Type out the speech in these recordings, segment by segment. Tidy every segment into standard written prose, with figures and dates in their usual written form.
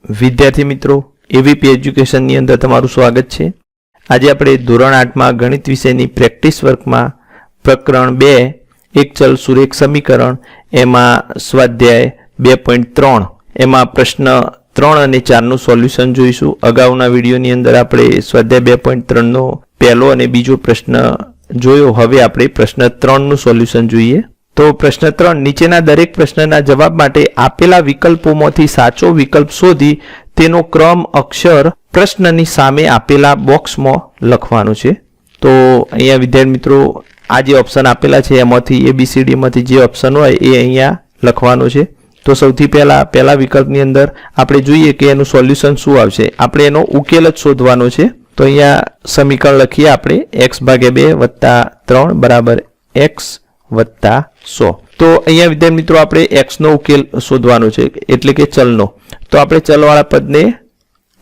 વિદ્યાર્થી મિત્રો એવીપી એજ્યુકેશનની અંદર તમારું સ્વાગત છે। આજે આપણે ધોરણ 8માં ગણિત વિષયની પ્રેક્ટિસ વર્કમાં પ્રકરણ 2 એક ચલ સુરેખ સમીકરણ એમાં સ્વાધ્યાય 2.3 એમાં પ્રશ્ન 3 અને 4 નું સોલ્યુશન જોઈશું। અગાઉના વિડિયોની અંદર આપણે સ્વાધ્યાય 2.3 નો પહેલો અને બીજો પ્રશ્ન જોયો। હવે આપણે પ્રશ્ન 3 નું સોલ્યુશન જોઈએ। तो प्रश्न 3 नीचेना दरेक प्रश्नना जवाब माटे आपेला विकल्पोमांथी साचो विकल्प शोधी तेनो क्रम अक्षर प्रश्ननी सामे आपेला बॉक्समां लखवानो छे। तो अहींया विद्यार्थी मित्रों आ जे ऑप्शन आपेला छे एमांथी ABCD मांथी जे ऑप्शन होय ए अहींया लखवानो छे। तो सौथी पहला विकल्पनी अंदर आपणे जोईए के एनुं सोल्यूशन शुं आवशे। आपणे एनो उकेल ज शोधवानो छे। तो अहींया समीकरण लखीए आपणे x/2 + 3 बराबर x वत्ता 100। तो अहींया विद्यार्थी मित्रों आपणे x नो उकेल शोधवानो छे एटले के चलनो। तो आपणे चलवाळा पदने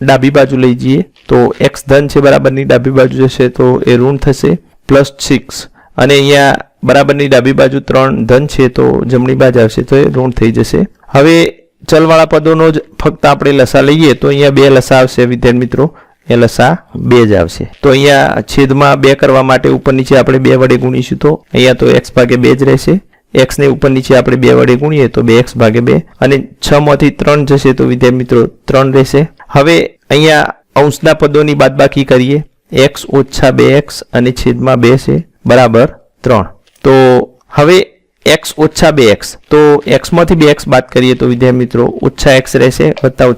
डाबी बाजू लई जईए तो x धन छे बराबरनी डाबी बाजू जशे तो ए ऋण थशे +6 अने अहींया बराबरनी डाबी बाजू 3 धन छे तो जमणी बाजू आवशे तो ए ऋण थई जशे। हवे चलवाळा पदोनो ज फक्त आपणे लसा लईए तो अहींया 2 लसा आवशे विद्यार्थी मित्रों ए लसा 2 ज आवशे। तो अहींया छेदमां 2 करवा माटे उपर नीचे आपणे 2 वडे गुणीशुं तो अहींया तो x/2 ज रहेशे। x ने उपर नीचे आपणे 2 वडे गुणीए तो 2x/2 अने 6 मांथी 3 जशे तो विद्यार्थी मित्रों 3 रहेशे। हवे अहींया अंशना पदोनी बादबाकी करीए x - 2x अने छेदमां 2 छे बराबर 3। तो हवे x - 2x तो x मांथी 2x बाद करिए तो विद्यार्थी मित्रों -x रहेशे वत्ता -,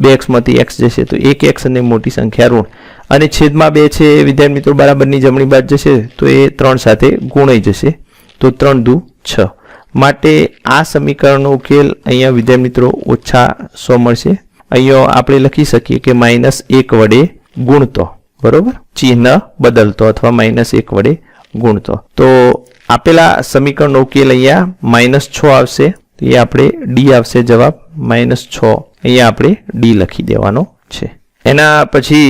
2x मांथी x जशे तो 1x अने मोटी संख्या ऋण अने छेदमां 2 छे विद्यार्थी मित्रों बराबरनी जमणी बाजू जशे तो ए 3 साथे गुणाई जशे तो 3 × 6 माटे आ समीकरणनो उकेल अहींया विद्यार्थी मित्रों -100 मळशे। अहींया आपणे लखी सकीए के -1 वडे गुणतो बरोबर चिन्ह बदलतो अथवा -1 वडे गुणतो। तो आपेला समीकरणनो उकेल अहींया -6 आवशे तो ए आपणे डी आवशे जवाब -6 अहींया आपणे डी लखी देवानो छे। एना पछी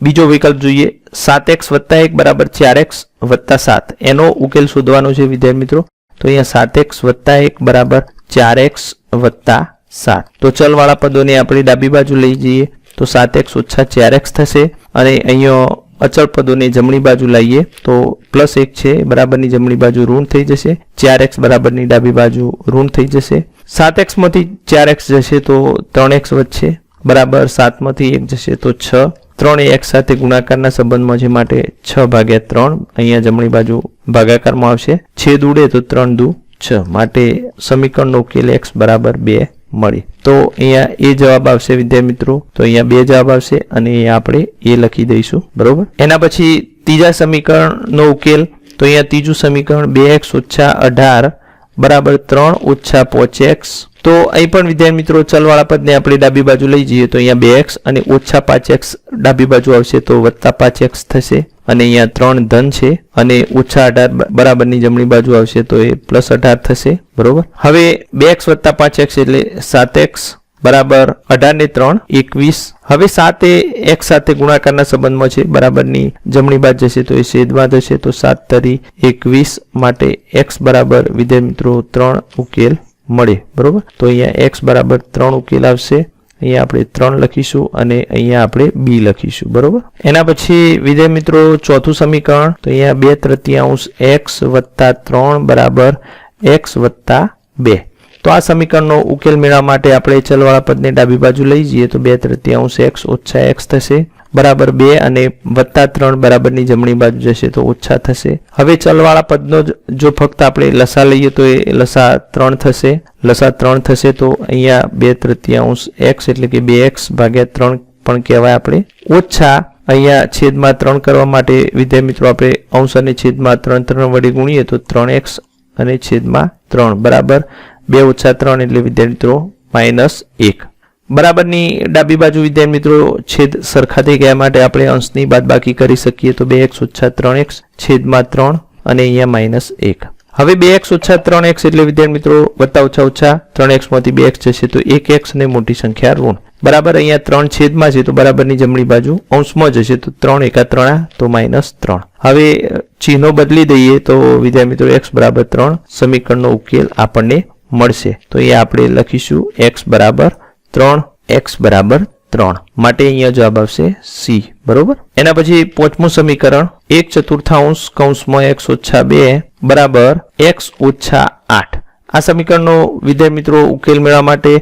बीजो विकल्प जोईए 7x + 1 बराबर 4x + 7 एनो उकेल शोधवानो छे विद्यार्थी मित्रों। तो अहींया 7x + 1 बराबर 4x + 7 तो चलवाळा पदोने आपणे डाबी बाजू लई जईए तो 7x - 4x थशे अने अहींया अचल पदोने जमणी बाजू लाईए तो +1 छे बराबरनी जमणी बाजू ऋण थई जशे 4x बराबरनी डाबी बाजू ऋण थई जशे। 7x मांथी 4x जशे तो 3x वधशे बराबर 7 मांथी 1 जशे तो 6 3 ए x साथे गुणाकारना संबंधमां छे माटे 6/3 अहींया जमणी बाजू भागाकारमां आवशे छेद उडे तो 3 × 6 माटे समीकरणनो उकेल x बराबर 2 मळी। तो अहींया ए जवाब आवशे विद्यार्थी मित्रों। तो अहींया 2 जवाब आवशे अने ए आपणे ए लखी दईशुं बरोबर। एना पछी तीजा समीकरणनो उकेल तो अहींया तीजું समीकरण 2x - 18 बराबर 3 - 5x। तो अहीं पण विद्यार्थी मित्रों चलवाळा पदने आपणे डाबी बाजू लई जईए तो अहींया 2x अने -5x डाबी बाजू आवशे तो +5x थशे अने अहींया 3 धन छे अने -18 बराबरनी जमणी बाजू आवशे तो ए +18 थशे बरोबर। हवे 2x + 5x એટલે 7x बराबर 18 ने 3 21। हवे 7 ए x साथे गुणाकारना संबंधमां छे बराबरनी जमणी बाजू जशे तो ए छेदमां थशे तो 7 * 3 21 माटे x बराबर विद्यार्थी मित्रों 3 उकेल मळे बरोबर। तो अहींया x बराबर 3 उकेल आवशे अहींया आपणे 3 लखीशुं अने अहींया आपणे b लखीशुं बरोबर। एना पछी विद्यार्थी मित्रों चौथું समीकरण तो अहींया 2/3 x + 3 बराबर x + 2। तो आ समीकरणनो उकेल मेळववा माटे आपणे चलवाळा पदने डाबी बाजू लई जईए तो 2/3 x - x थशे बराबर 2 अने +3 बराबरनी जमणी बाजू जशे तो ओछा थशे। हवे चलवाळा पदनो जो फक्त आपणे लसा लईए तो ए लसा 3 थशे लसा 3 थशे तो अहींया 2/3 x એટલે કે 2x/3 पण कहेवाय आपणे ओछा अहींया छेदमां 3 करवा माटे विद्यार्थी मित्रों आपणे अंश अने छेदमां 3 वडे गुणीए तो 3x अने छेदमां 3 बराबर 2 - 3 એટલે વિદ્યાર્થી મિત્રો -1 बराबरनी डाबी बाजू विद्यार्थी मित्रों छेद सरखा थई गया माटे आपणे अंशनी बादबाकी करी सकीए तो 2x - 3x छेदमां 3 अने अहींया -1। हवे 2x - 3x એટલે विद्यार्थी मित्रों +- 3x मांथी 2x जशे तो 1x अने मोटी संख्या ऋण बराबर अहींया 3 छेदमां छे तो बराबरनी जमणी बाजू अंशमां जशे तो 3 × 3 तो -3। हवे चिन्हो बदली दईए तो विद्यार्थी मित्रों x बराबर 3 समीकरणनो उकेल आपणने मळशे। तो अहींया आपणे लखीशुं x बराबर 3 x બરાબર 3 માટે અહીંયા જવાબ આવશે C બરોબર. એના પછી પાંચમું સમીકરણ 1/4 કૌંસમાં x ઓછા 2 બરાબર x ઓછા 8. આ સમીકરણનો વિદ્યાર્થી મિત્રો ઉકેલ મેળવવા માટે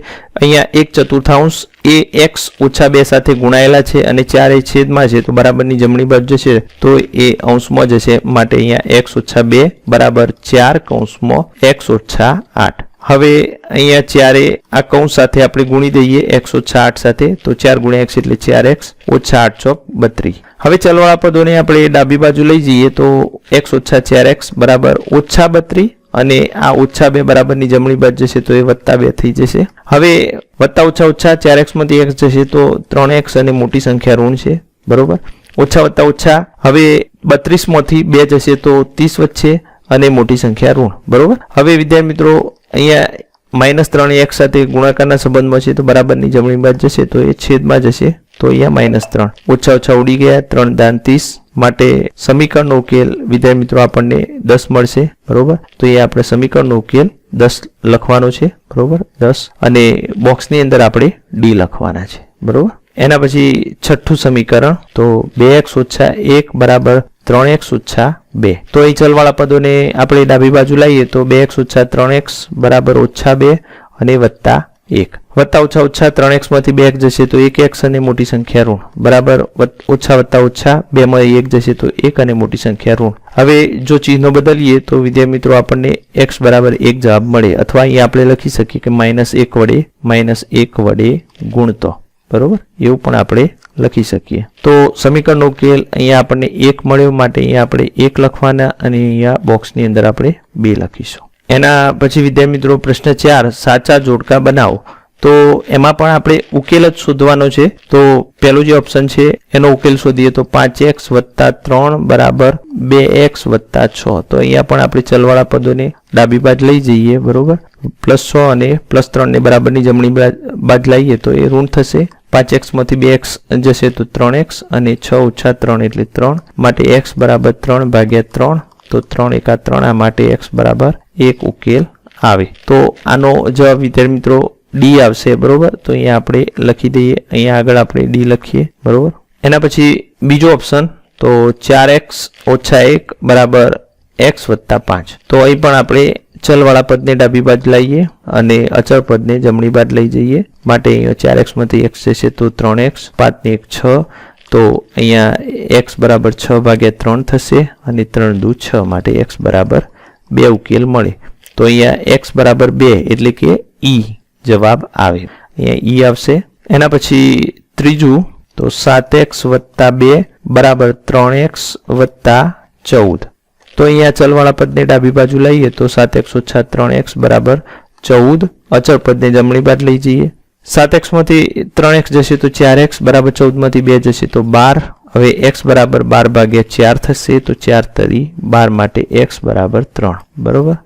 અહીંયા 1/4 એ x ઓછા 2 સાથે ગુણાયેલા છે અને 4 એ છેદમાં છે તો બરાબરની જમણી બાજુ જશે તો એ અંશમાં જશે માટે અહીંયા x ઓછા 2 બરાબર 4 કૌંસમાં x ઓછા 8. હવે અહીંયા 4 આ કૌંસ સાથે આપણે ગુણી દઈએ x ઓછા 8 સાથે તો 4 ગુણ્યા x એટલે 4x ઓછા 8 ચોક 32. હવે ચલવાળા પદોને આપણે ડાબી બાજુ લઈ જઈએ તો x ઓછા 4x બરાબર ઓછા 32 અને આ ઓછા 2 બરાબરની જમણી બાજુ જશે તો એ વત્તા 2 થઈ જશે. હવે વત્તા ઓછા ઓછા 4x માંથી x જશે તો 3x અને મોટી સંખ્યા ઋણ છે બરોબર. ઓછા વત્તા ઓછા હવે 32 માંથી 2 જશે તો 30 વચ્ચે અને મોટી સંખ્યા ઋણ બરોબર. હવે વિદ્યાર્થી મિત્રો અહીંયા -3 x સાથે ગુણાકારના સંબંધમાં છે તો બરાબરની જમણી બાજુ જશે તો એ છેદમાં જશે તો અહીંયા -3 ઓછા ઓછા ઉડી ગયા 3 દાન 30 માટે સમીકરણનો ઉકેલ વિદ્યાર્થી મિત્રો આપણને 10 મળશે બરોબર. તો એ આપણે સમીકરણનો ઉકેલ 10 લખવાનો છે બરોબર 10 અને બોક્સની અંદર આપણે d લખવાના છે બરોબર. એના પછી છઠ્ઠું સમીકરણ તો 2x ઓછા 1 બરાબર 3x ઓછા 2. તો અહીં ચલવાળા પદોને આપણે ડાબી બાજુ લાવીએ તો 2x ઓછા 3x બરાબર ઓછા 2 અને વત્તા 1. વત્તા ઓછા ઓછા 3x માંથી 2x જશે તો 1x અને મોટી સંખ્યા ઋણ બરાબર ઓછા વત્તા ઓછા 2 માં 1 જશે તો 1 અને મોટી સંખ્યા ઋણ. હવે જો ચિહ્નો બદલીએ તો વિદ્યાર્થી મિત્રો આપણને x બરાબર 1 જવાબ મળે અથવા અહીં આપણે લખી શકીએ કે -1 વડે ગુણતો બરોબર એવું પણ આપણે લખી શકીએ. તો સમીકરણનો ઉકેલ અહીંયા આપણને 1 મળ્યો માટે અહીંયા આપણે 1 લખવાના અને અહીંયા બોક્સની અંદર આપણે 2 લખીશું. એના પછી વિદ્યાર્થી મિત્રો પ્રશ્ન 4 સાચા જોડકા બનાવો. તો એમાં પણ આપણે ઉકેલ જ શોધવાનો છે. તો પહેલો જે ઓપ્શન છે એનો ઉકેલ શોધીએ તો 5x + 3 બરાબર 2x + 6. તો અહીંયા પણ આપણે ચલવાળા પદોને ડાબી બાજુ લઈ જઈએ બરોબર. +6 અને +3 ને બરાબરની જમણી બાજુ લઈએ તો એ ઋણ થશે. 5x માંથી 2x જશે તો 3x અને 6 ઓછા 3 એટલે 3 માટે x બરાબર 3/3 તો 3 × 3 આ માટે x બરાબર 1 ઉકેલ આવે. તો આનો જવાબ વિદ્યાર્થી મિત્રો D આવશે બરોબર. તો અહીંયા આપણે લખી દઈએ અહીંયા આગળ આપણે D લખીએ બરોબર. એના પછી બીજો ઓપ્શન તો 4x ઓછા 1 બરાબર x + 5. તો અહીં પણ આપણે ચલવાળા પદને ડાબી બાજુ લાવીએ અને અચળ પદને જમણી બાજુ લઈ જઈએ માટે અહીંયા 4x માંથી x જશે તો 3x 5 ને 1 6 તો અહીંયા x બરાબર 6/3 થશે અને 3 દુ 6 માટે x બરાબર 2 ઉકેલ મળે. તો અહીંયા x બરાબર 2 એટલે કે E જવાબ આવે અહીંયા E આવશે. એના પછી ત્રીજું તો 7x + 2 બરાબર 3x + 14. તો અહીંયા ચલવાળા પદને ડાબી બાજુ લઈએ તો 7x ઓછા 3x બરાબર 14. અચળ પદને જમણી બાજુ લઈ જઈએ 7x માંથી 3x જશે તો 4x બરાબર 14 માંથી 2 જશે તો 12. હવે x બરાબર 12/4 થશે તો 4 તરી 12 માટે x બરાબર 3 બરોબર.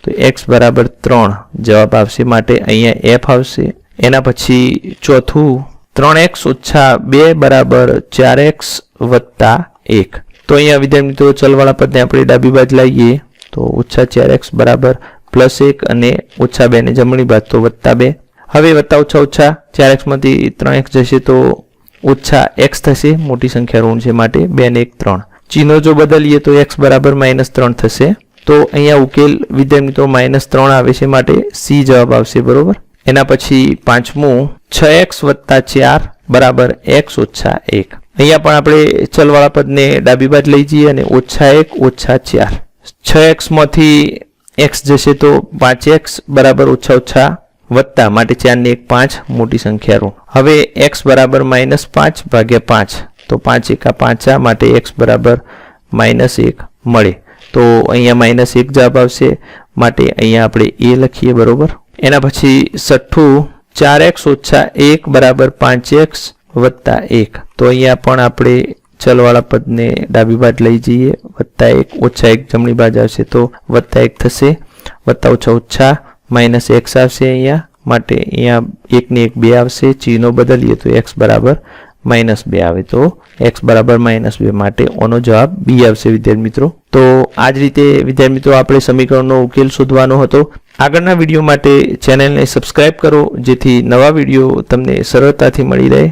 તો x બરાબર 3 જવાબ આવશે માટે અહીંયા f આવશે. એના પછી ચોથું 3x ઓછા 2 બરાબર 4x + 1. તો અહીંયા વિદ્યાર્થી મિત્રો ચલવાળા પદને આપણે ડાબી બાજુ લાવીએ તો ઓછા 4x બરાબર +1 અને ઓછા 2 ને જમણી બાજુ તો +2. હવે વત્તા ઓછા ઓછા 4x માંથી 3x જશે તો ઓછા x થશે મોટી સંખ્યા ઋણ છે માટે 2 ને 1 3. ચિહ્નો જો બદલીએ તો x બરાબર -3 થશે. તો અહીંયા ઉકેલ વિદ્યાર્થી મિત્રો -3 આવે છે માટે C જવાબ આવશે બરોબર. એના પછી પાંચમું 6x + 4 બરાબર x ઓછા 1. અહીંયા પણ આપણે ચલવાળા પદને ડાબી બાજુ લઈ જઈએ અને -1 ઓછા 4. 6x માંથી x જશે તો 5x બરાબર ઓછા વત્તા માટે 4 ને 1 5 મોટી સંખ્યા ઋણ. હવે x બરાબર -5/5 તો 5 × 5 માટે x બરાબર -1 મળે. તો અહીંયા -1 જવાબ આવશે માટે અહીંયા આપણે A લખીએ બરોબર. એના પછી છઠ્ઠું 4x ઓછા 1 બરાબર 5x + 1. તો અહીંયા પણ આપણે ચલવાળા પદને ડાબી બાજુ લઈ જઈએ +1 ઓછા 1 જમણી બાજુ આવશે તો +1 થશે. વત્તા ઓછા ઓછા -x આવશે અહીંયા માટે અહીંયા 1 ને 1 2 આવશે. ચિહ્નો બદલીએ તો x બરાબર -2 આવે તો x બરાબર -2 માટે ઓનો જવાબ B આવશે વિદ્યાર્થી મિત્રો. તો આ જ રીતે વિદ્યાર્થી મિત્રો આપણે સમીકરણનો ઉકેલ શોધવાનો હતો. આગળના વિડીયો માટે ચેનલને સબસ્ક્રાઇબ કરો જેથી નવા વિડીયો તમને સરળતાથી મળી રહે.